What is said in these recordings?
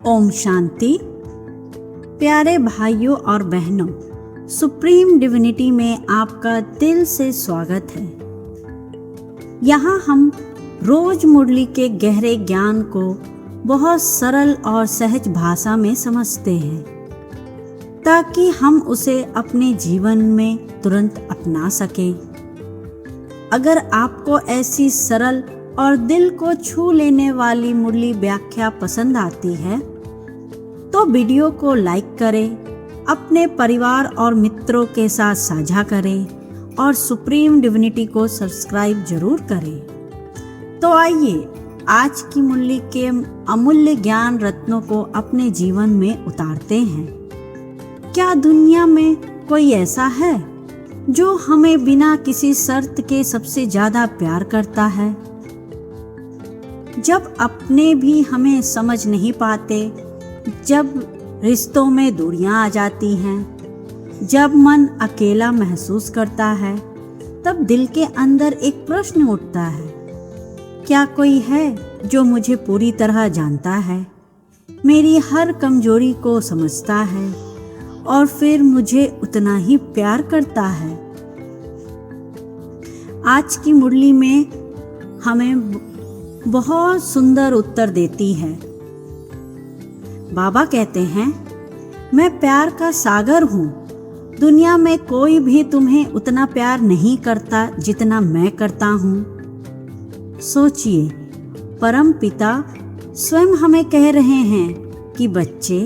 ओम शांति। प्यारे भाइयों और बहनों, सुप्रीम डिविनिटी में आपका दिल से स्वागत है। यहाँ हम रोज मुरली के गहरे ज्ञान को बहुत सरल और सहज भाषा में समझते हैं, ताकि हम उसे अपने जीवन में तुरंत अपना सकें। अगर आपको ऐसी सरल और दिल को छू लेने वाली मुरली व्याख्या पसंद आती है तो वीडियो को लाइक करें, अपने परिवार और मित्रों के साथ साझा करें और सुप्रीम डिविनिटी को सब्सक्राइब जरूर करें। तो आइए आज की मुरली के अमूल्य ज्ञान रत्नों को अपने जीवन में उतारते हैं। क्या दुनिया में कोई ऐसा है जो हमें बिना किसी शर्त के सबसे ज्यादा प्यार करता है? जब अपने भी हमें समझ नहीं पाते, जब रिश्तों में दूरियां आ जाती हैं, जब मन अकेला महसूस करता है, तब दिल के अंदर एक प्रश्न उठता है, क्या कोई है जो मुझे पूरी तरह जानता है, मेरी हर कमजोरी को समझता है और फिर मुझे उतना ही प्यार करता है? आज की मुरली में हमें बहुत सुंदर उत्तर देती है। बाबा कहते हैं, मैं प्यार का सागर हूँ। दुनिया में कोई भी तुम्हें उतना प्यार नहीं करता जितना मैं करता हूँ। सोचिए, परम पिता स्वयं हमें कह रहे हैं कि बच्चे,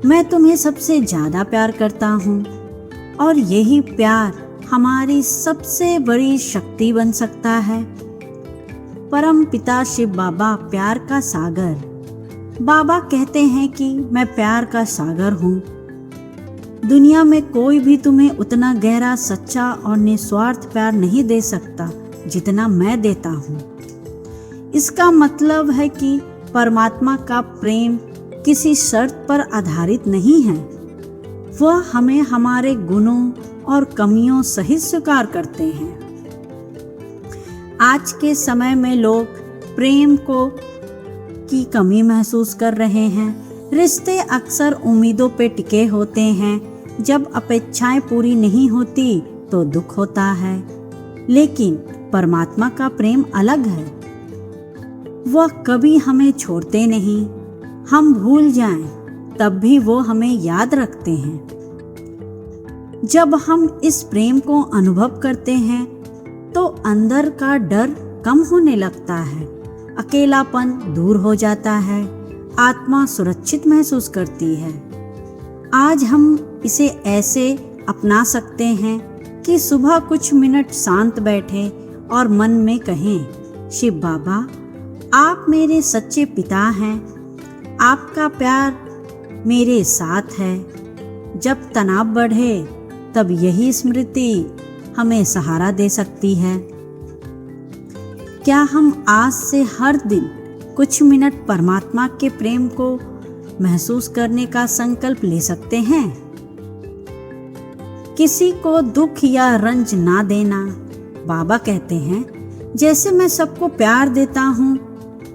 मैं तुम्हें सबसे ज्यादा प्यार करता हूँ और यही प्यार हमारी सबसे बड़ी शक्ति बन सकता है। परम पिता शिव बाबा प्यार का सागर। बाबा कहते हैं कि मैं प्यार का सागर हूँ। दुनिया में कोई भी तुम्हें उतना गहरा, सच्चा और निस्वार्थ प्यार नहीं दे सकता जितना मैं देता हूँ। इसका मतलब है कि परमात्मा का प्रेम किसी शर्त पर आधारित नहीं है। वह हमें हमारे गुणों और कमियों सहित स्वीकार करते हैं। आज के समय में लोग प्रेम की कमी महसूस कर रहे हैं। रिश्ते अक्सर उम्मीदों पे टिके होते हैं। जब अपेक्षाएं पूरी नहीं होती तो दुख होता है। लेकिन परमात्मा का प्रेम अलग है। वह कभी हमें छोड़ते नहीं। हम भूल जाएं तब भी वो हमें याद रखते हैं। जब हम इस प्रेम को अनुभव करते हैं तो अंदर का डर कम होने लगता है, अकेलापन दूर हो जाता है, आत्मा सुरक्षित महसूस करती है। आज हम इसे ऐसे अपना सकते हैं कि सुबह कुछ मिनट शांत बैठें और मन में कहें, शिव बाबा, आप मेरे सच्चे पिता हैं। आपका प्यार मेरे साथ है। जब तनाव बढ़े तब यही स्मृति हमें सहारा दे सकती है। क्या हम आज से हर दिन कुछ मिनट परमात्मा के प्रेम को महसूस करने का संकल्प ले सकते हैं? किसी को दुख या रंज ना देना। बाबा कहते हैं, जैसे मैं सबको प्यार देता हूँ,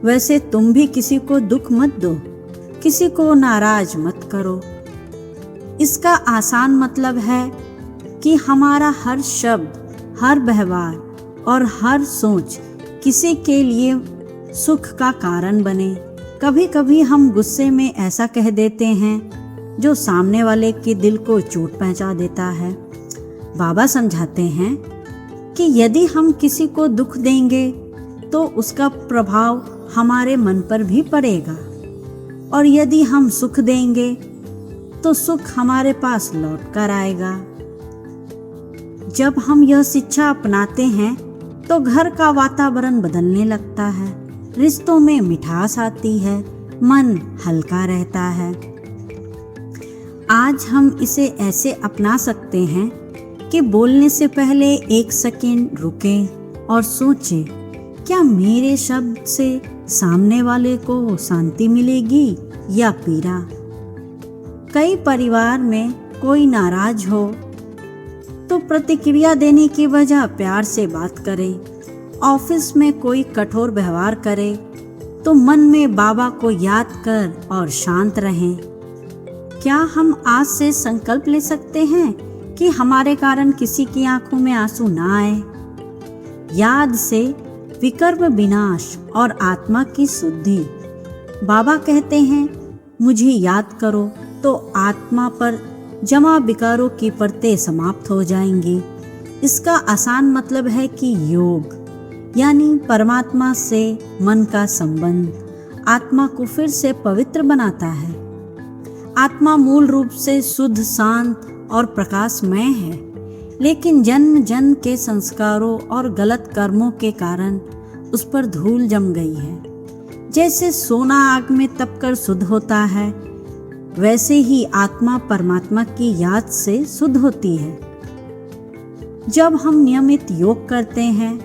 वैसे तुम भी किसी को दुख मत दो, किसी को नाराज मत करो। इसका आसान मतलब है कि हमारा हर शब्द, हर व्यवहार और हर सोच किसी के लिए सुख का कारण बने। कभी कभी हम गुस्से में ऐसा कह देते हैं जो सामने वाले के दिल को चोट पहुंचा देता है। बाबा समझाते हैं कि यदि हम किसी को दुख देंगे तो उसका प्रभाव हमारे मन पर भी पड़ेगा, और यदि हम सुख देंगे तो सुख हमारे पास लौट कर आएगा। जब हम यह शिक्षा अपनाते हैं तो घर का वातावरण बदलने लगता है, रिश्तों में मिठास आती है, मन हल्का रहता है। आज हम इसे ऐसे अपना सकते हैं कि बोलने से पहले एक सेकंड रुकें और सोचें, क्या मेरे शब्द से सामने वाले को शांति मिलेगी या पीड़ा? कई परिवार में कोई नाराज हो तो प्रतिक्रिया देने की बजाय प्यार से बात करें। ऑफिस में कोई कठोर व्यवहार करे तो मन में बाबा को याद कर और शांत रहें। क्या हम आज से संकल्प ले सकते हैं कि हमारे कारण किसी की आंखों में आंसू ना आए? याद से विकर्म विनाश और आत्मा की शुद्धि। बाबा कहते हैं, मुझे याद करो तो आत्मा पर जमा विकारों की परतें समाप्त हो जाएंगी। इसका आसान मतलब है कि योग यानी परमात्मा से मन का संबंध आत्मा को फिर से पवित्र बनाता है। आत्मा मूल रूप से शुद्ध, शांत और प्रकाशमय है, लेकिन जन्म जन्म के संस्कारों और गलत कर्मों के कारण उस पर धूल जम गई है। जैसे सोना आग में तपकर शुद्ध होता है, वैसे ही आत्मा परमात्मा की याद से शुद्ध होती है। जब हम नियमित योग करते हैं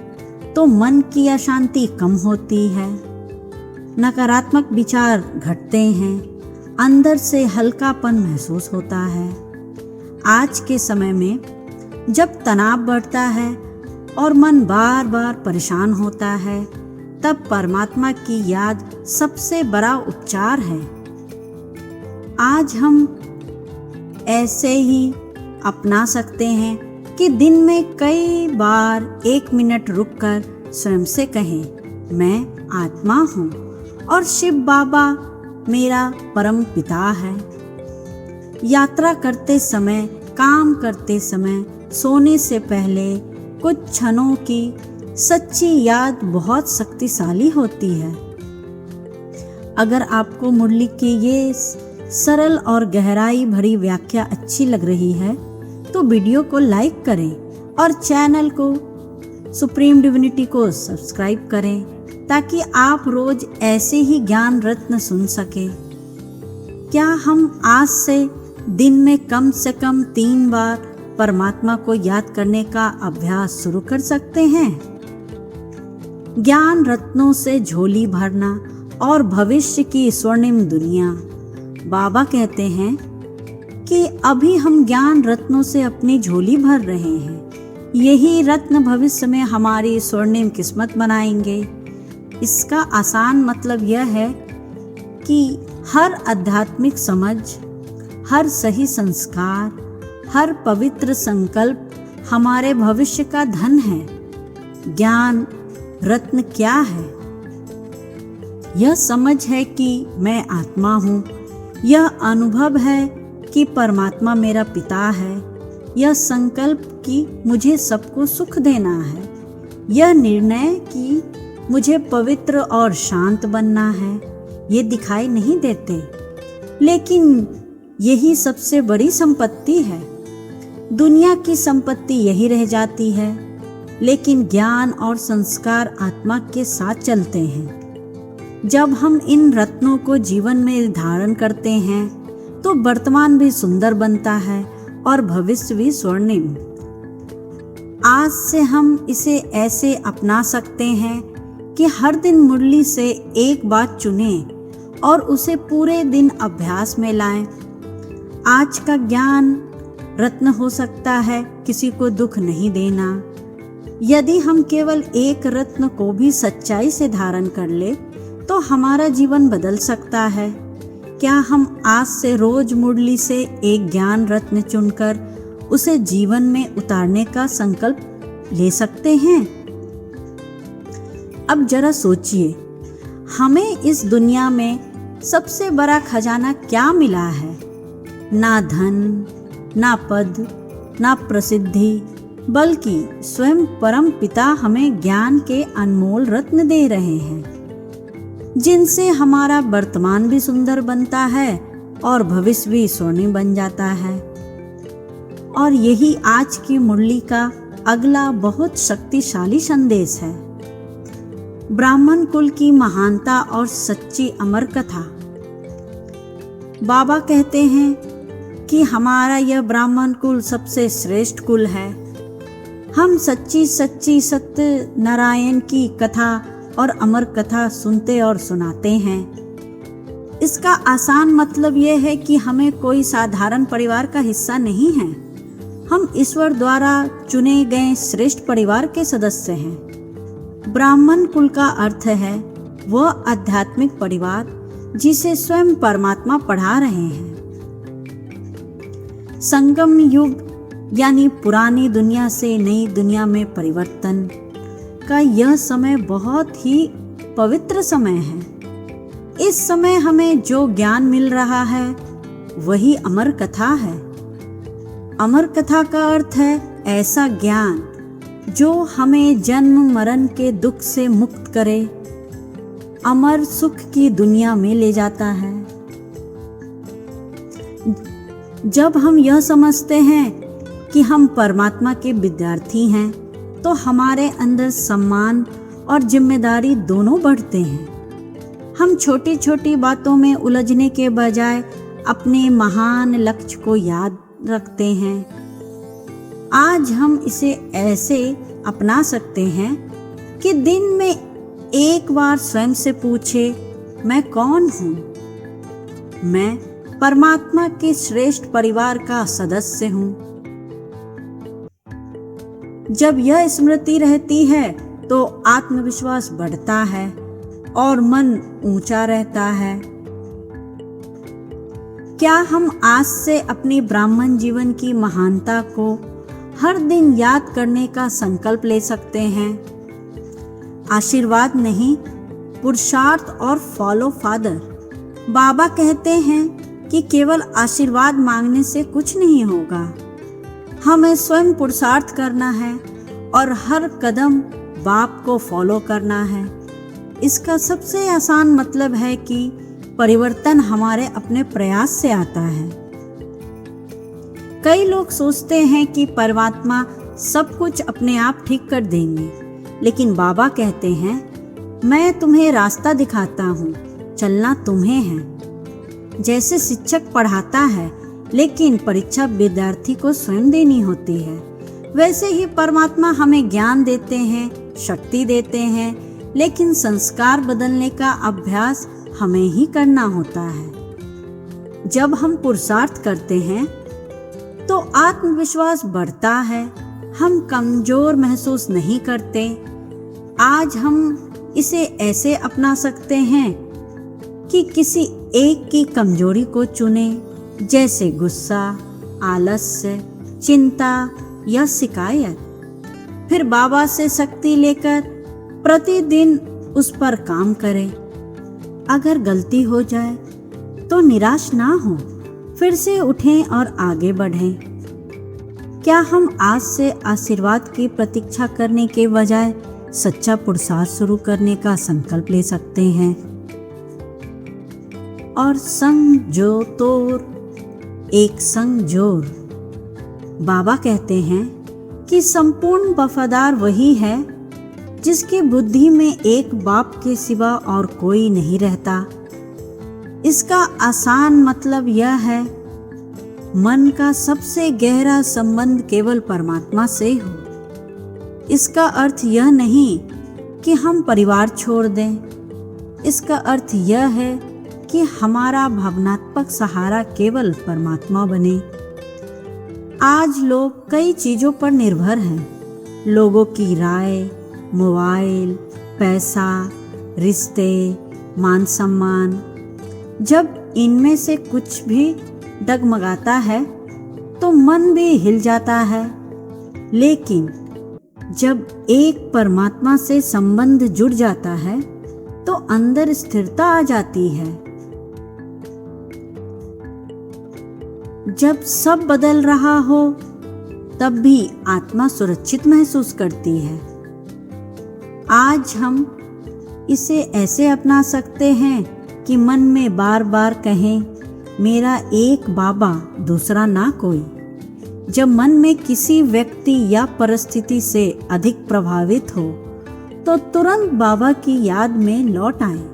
तो मन की अशांति कम होती है, नकारात्मक विचार घटते हैं, अंदर से हल्कापन महसूस होता है। आज के समय में जब तनाव बढ़ता है और मन बार बार परेशान होता है, तब परमात्मा की याद सबसे बड़ा उपचार है। आज हम ऐसे ही अपना सकते हैं कि दिन में कई बार 1 मिनट रुककर स्वयं से कहें, मैं आत्मा हूँ और शिव बाबा मेरा परम पिता है। यात्रा करते समय, काम करते समय, सोने से पहले कुछ क्षणों की सच्ची याद बहुत शक्तिशाली होती है। अगर आपको मुरली की ये सरल और गहराई भरी व्याख्या अच्छी लग रही है तो वीडियो को लाइक करें और चैनल को सुप्रीम डिविनिटी को सब्सक्राइब करें ताकि आप रोज ऐसे ही ज्ञान रत्न सुन सके। क्या हम आज से दिन में कम से कम 3 बार परमात्मा को याद करने का अभ्यास शुरू कर सकते हैं? ज्ञान रत्नों से झोली भरना और भविष्य की स्वर्णिम दुनिया। बाबा कहते हैं कि अभी हम ज्ञान रत्नों से अपनी झोली भर रहे हैं। यही रत्न भविष्य में हमारी स्वर्णिम किस्मत बनाएंगे। इसका आसान मतलब यह है कि हर आध्यात्मिक समझ, हर सही संस्कार, हर पवित्र संकल्प हमारे भविष्य का धन है। ज्ञान रत्न क्या है? यह समझ है कि मैं आत्मा हूँ। यह अनुभव है कि परमात्मा मेरा पिता है। यह संकल्प कि मुझे सबको सुख देना है। यह निर्णय कि मुझे पवित्र और शांत बनना है। ये दिखाई नहीं देते, लेकिन यही सबसे बड़ी संपत्ति है। दुनिया की संपत्ति यही रह जाती है, लेकिन ज्ञान और संस्कार आत्मा के साथ चलते हैं। जब हम इन रत्नों को जीवन में धारण करते हैं तो वर्तमान भी सुंदर बनता है और भविष्य भी स्वर्णिम। आज से हम इसे ऐसे अपना सकते हैं कि हर दिन मुरली से एक बात चुनें और उसे पूरे दिन अभ्यास में लाएं। आज का ज्ञान रत्न हो सकता है किसी को दुख नहीं देना। यदि हम केवल एक रत्न को भी सच्चाई से धारण कर ले तो हमारा जीवन बदल सकता है। क्या हम आज से रोज मुरली से एक ज्ञान रत्न चुनकर उसे जीवन में उतारने का संकल्प ले सकते हैं? अब जरा सोचिए, हमें इस दुनिया में सबसे बड़ा खजाना क्या मिला है? ना धन, ना पद, ना प्रसिद्धि, बल्कि स्वयं परम पिता हमें ज्ञान के अनमोल रत्न दे रहे हैं, जिनसे हमारा वर्तमान भी सुंदर बनता है और भविष्य भी स्वर्णिम बन जाता है। और यही आज की मुरली का अगला बहुत शक्तिशाली संदेश है। ब्राह्मण कुल की महानता और सच्ची अमर कथा। बाबा कहते हैं कि हमारा यह ब्राह्मण कुल सबसे श्रेष्ठ कुल है। हम सच्ची सच्ची सत्य नारायण की कथा और अमर कथा सुनते और सुनाते हैं। इसका आसान मतलब यह है कि हमें कोई साधारण परिवार का हिस्सा नहीं है। हम ईश्वर द्वारा चुने गए श्रेष्ठ परिवार के सदस्य हैं। ब्राह्मण कुल का अर्थ है वह आध्यात्मिक परिवार जिसे स्वयं परमात्मा पढ़ा रहे हैं। संगम युग यानी पुरानी दुनिया से नई दुनिया में परिवर्तन का यह समय बहुत ही पवित्र समय है। इस समय हमें जो ज्ञान मिल रहा है वही अमर कथा है। अमर कथा का अर्थ है ऐसा ज्ञान जो हमें जन्म मरण के दुख से मुक्त करे, अमर सुख की दुनिया में ले जाता है। जब हम यह समझते हैं कि हम परमात्मा के विद्यार्थी हैं, तो हमारे अंदर सम्मान और जिम्मेदारी दोनों बढ़ते हैं। हम छोटी छोटी बातों में उलझने के बजाय अपने महान लक्ष्य को याद रखते हैं। आज हम इसे ऐसे अपना सकते हैं कि दिन में एक बार स्वयं से पूछे, मैं कौन हूँ? मैं परमात्मा के श्रेष्ठ परिवार का सदस्य हूँ। जब यह स्मृति रहती है तो आत्मविश्वास बढ़ता है और मन ऊंचा रहता है। क्या हम आज से अपनी ब्राह्मण जीवन की महानता को हर दिन याद करने का संकल्प ले सकते हैं? आशीर्वाद नहीं, पुरुषार्थ और फॉलो फादर। बाबा कहते हैं कि केवल आशीर्वाद मांगने से कुछ नहीं होगा, हमें स्वयं पुरुषार्थ करना है और हर कदम बाप को फॉलो करना है। इसका सबसे आसान मतलब है कि परिवर्तन हमारे अपने प्रयास से आता है। कई लोग सोचते हैं कि परमात्मा सब कुछ अपने आप ठीक कर देंगे, लेकिन बाबा कहते हैं, मैं तुम्हें रास्ता दिखाता हूँ, चलना तुम्हें है। जैसे शिक्षक पढ़ाता है लेकिन परीक्षा विद्यार्थी को स्वयं देनी होती है, वैसे ही परमात्मा हमें ज्ञान देते हैं, शक्ति देते हैं, लेकिन संस्कार बदलने का अभ्यास हमें ही करना होता है। जब हम पुरुषार्थ करते हैं तो आत्मविश्वास बढ़ता है, हम कमजोर महसूस नहीं करते। आज हम इसे ऐसे अपना सकते हैं कि किसी एक की कमजोरी को चुने, जैसे गुस्सा, आलस्य, चिंता या शिकायत। फिर बाबा से शक्ति लेकर प्रतिदिन उस पर काम करें। अगर गलती हो जाए तो निराश ना हो, फिर से उठें और आगे बढ़ें। क्या हम आज से आशीर्वाद की प्रतीक्षा करने के बजाय सच्चा पुरुषार्थ शुरू करने का संकल्प ले सकते हैं? और संग जो तोर एक संग जोर। बाबा कहते हैं कि संपूर्ण वफादार वही है जिसकी बुद्धि में एक बाप के सिवा और कोई नहीं रहता। इसका आसान मतलब यह है, मन का सबसे गहरा संबंध केवल परमात्मा से हो। इसका अर्थ यह नहीं कि हम परिवार छोड़ दें। इसका अर्थ यह है कि हमारा भावनात्मक सहारा केवल परमात्मा बने। आज लोग कई चीजों पर निर्भर हैं, लोगों की राय, मोबाइल, पैसा, रिश्ते, मान सम्मान। जब इनमें से कुछ भी डगमगाता है तो मन भी हिल जाता है, लेकिन जब एक परमात्मा से संबंध जुड़ जाता है तो अंदर स्थिरता आ जाती है। जब सब बदल रहा हो तब भी आत्मा सुरक्षित महसूस करती है। आज हम इसे ऐसे अपना सकते हैं कि मन में बार बार कहें, मेरा एक बाबा दूसरा ना कोई। जब मन में किसी व्यक्ति या परिस्थिति से अधिक प्रभावित हो तो तुरंत बाबा की याद में लौट आएं।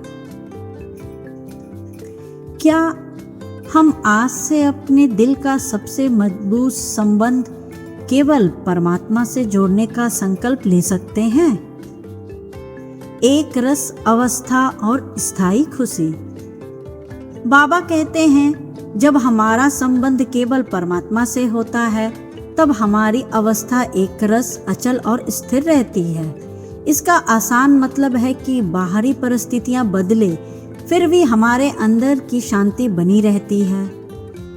क्या हम आज से अपने दिल का सबसे मजबूत संबंध केवल परमात्मा से जोड़ने का संकल्प ले सकते हैं? एक रस अवस्था और स्थायी खुशी। बाबा कहते हैं, जब हमारा संबंध केवल परमात्मा से होता है तब हमारी अवस्था एक रस, अचल और स्थिर रहती है। इसका आसान मतलब है कि बाहरी परिस्थितियां बदले फिर भी हमारे अंदर की शांति बनी रहती है।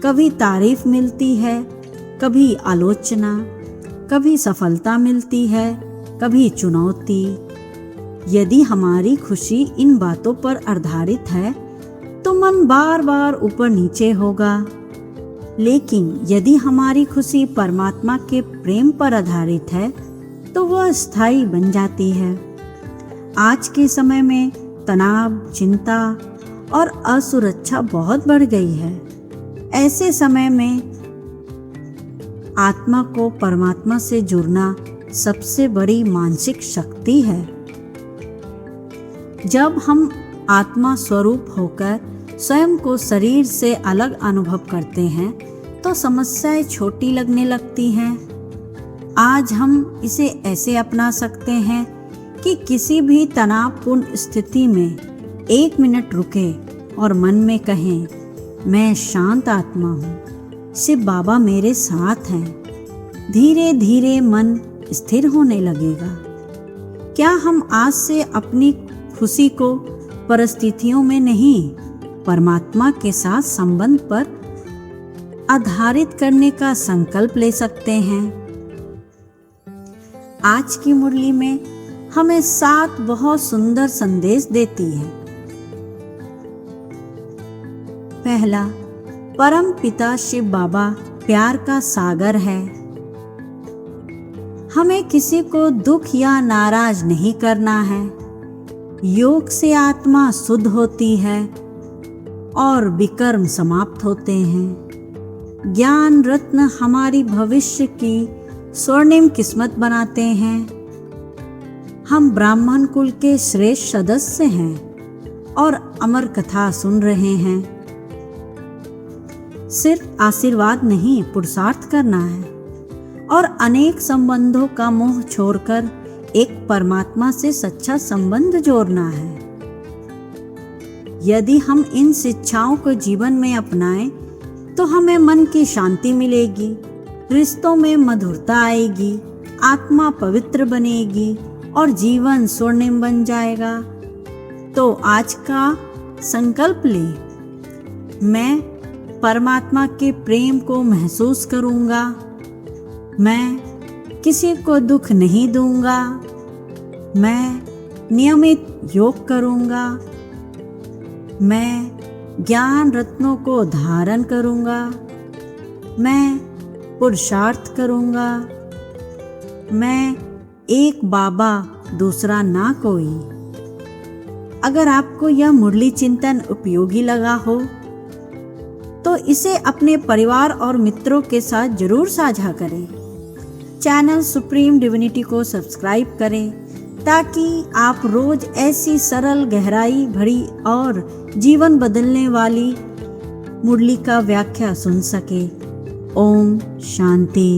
कभी तारीफ मिलती है, कभी आलोचना, कभी सफलता मिलती है, कभी चुनौती। यदि हमारी खुशी इन बातों पर आधारित है तो मन बार बार ऊपर नीचे होगा। लेकिन यदि हमारी खुशी परमात्मा के प्रेम पर आधारित है तो वह स्थायी बन जाती है। आज के समय में तनाव, चिंता और असुरक्षा बहुत बढ़ गई है। ऐसे समय में आत्मा को परमात्मा से जुड़ना सबसे बड़ी मानसिक शक्ति है। जब हम आत्मा स्वरूप होकर स्वयं को शरीर से अलग अनुभव करते हैं तो समस्याएं छोटी लगने लगती हैं। आज हम इसे ऐसे अपना सकते हैं कि किसी भी तनावपूर्ण स्थिति में 1 मिनट रुके और मन में कहें, मैं शांत आत्मा हूँ, शिव बाबा मेरे साथ हैं। धीरे धीरे मन स्थिर होने लगेगा। क्या हम आज से अपनी खुशी को परिस्थितियों में नहीं, परमात्मा के साथ संबंध पर आधारित करने का संकल्प ले सकते हैं? आज की मुरली में हमें 7 बहुत सुंदर संदेश देती है। पहला, परम पिता शिव बाबा प्यार का सागर है। हमें किसी को दुख या नाराज नहीं करना है। योग से आत्मा शुद्ध होती है और विकर्म समाप्त होते हैं। ज्ञान रत्न हमारी भविष्य की स्वर्णिम किस्मत बनाते हैं। हम ब्राह्मण कुल के श्रेष्ठ सदस्य हैं और अमर कथा सुन रहे हैं। सिर्फ आशीर्वाद नहीं, पुरुषार्थ करना है और अनेक संबंधों का मोह छोड़कर एक परमात्मा से सच्चा संबंध जोड़ना है। यदि हम इन शिक्षाओं को जीवन में अपनाएं तो हमें मन की शांति मिलेगी, रिश्तों में मधुरता आएगी, आत्मा पवित्र बनेगी और जीवन स्वर्णिम बन जाएगा। तो आज का संकल्प ले, मैं परमात्मा के प्रेम को महसूस करूंगा। मैं किसी को दुख नहीं दूंगा। मैं नियमित योग करूंगा। मैं ज्ञान रत्नों को धारण करूंगा। मैं पुरुषार्थ करूंगा। मैं एक बाबा, दूसरा ना कोई। अगर आपको यह मुरली चिंतन उपयोगी लगा हो तो इसे अपने परिवार और मित्रों के साथ जरूर साझा करें। चैनल सुप्रीम डिविनिटी को सब्सक्राइब करें ताकि आप रोज ऐसी सरल, गहराई भरी और जीवन बदलने वाली मुरली का व्याख्या सुन सके। ओम शांति।